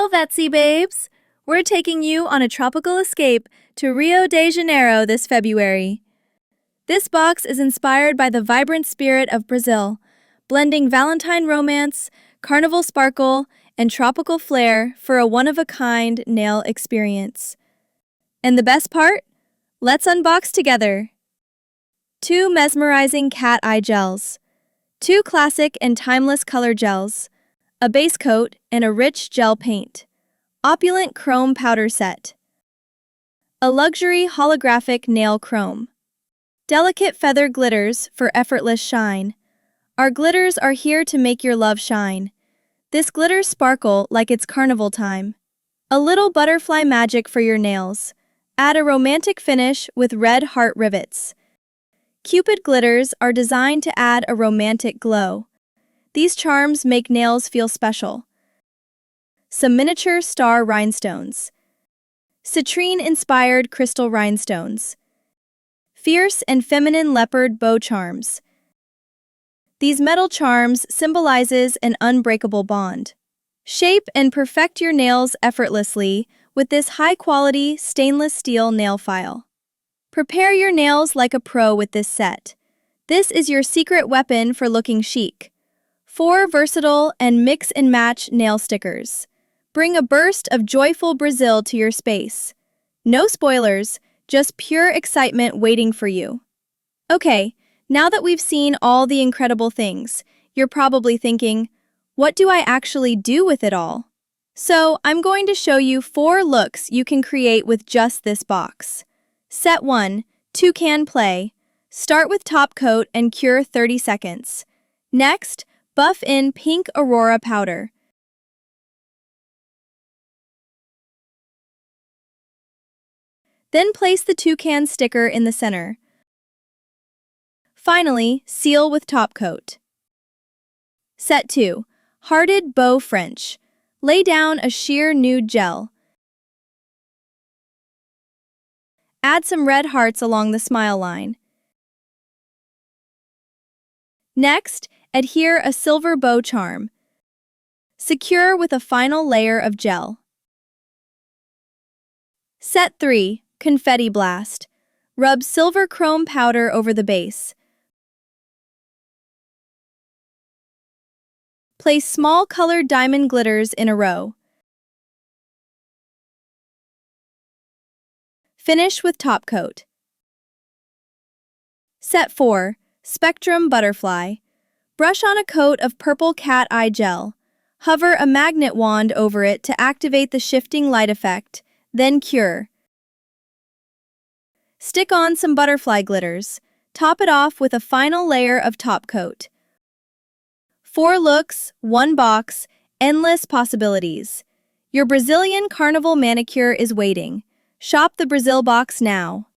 Hello, Vettsy babes! We're taking you on a tropical escape to Rio de Janeiro this February. This box is inspired by the vibrant spirit of Brazil, blending Valentine romance, carnival sparkle, and tropical flair for a one-of-a-kind nail experience. And the best part? Let's unbox together! 2 mesmerizing cat eye gels. 2 classic and timeless color gels. A base coat and a rich gel paint. Opulent chrome powder set. A luxury holographic nail chrome. Delicate feather glitters for effortless shine. Our glitters are here to make your love shine. This glitters sparkle like it's carnival time. A little butterfly magic for your nails. Add a romantic finish with red heart rivets. Cupid glitters are designed to add a romantic glow. These charms make nails feel special. Some miniature star rhinestones. Citrine-inspired crystal rhinestones. Fierce and feminine leopard bow charms. These metal charms symbolizes an unbreakable bond. Shape and perfect your nails effortlessly with this high-quality stainless steel nail file. Prepare your nails like a pro with this set. This is your secret weapon for looking chic. 4 versatile and mix-and-match nail stickers. Bring a burst of joyful Brazil to your space. No spoilers, just pure excitement waiting for you. Okay, now that we've seen all the incredible things, you're probably thinking, what do I actually do with it all? So, I'm going to show you 4 looks you can create with just this box. Set 1, Toucan Play. Start with top coat and cure 30 seconds. Next, buff in pink Aurora powder. Then place the toucan sticker in the center. Finally, seal with top coat. Set 2, Hearted Bow French. Lay down a sheer nude gel. Add some red hearts along the smile line. Next, adhere a silver bow charm. Secure with a final layer of gel. Set 3, Confetti Blast. Rub silver chrome powder over the base. Place small colored diamond glitters in a row. Finish with top coat. Set 4, Spectrum Butterfly. Brush on a coat of purple cat eye gel. Hover a magnet wand over it to activate the shifting light effect, then cure. Stick on some butterfly glitters. Top it off with a final layer of top coat. 4 looks, 1 box, endless possibilities. Your Brazilian Carnival manicure is waiting. Shop the Brazil box now.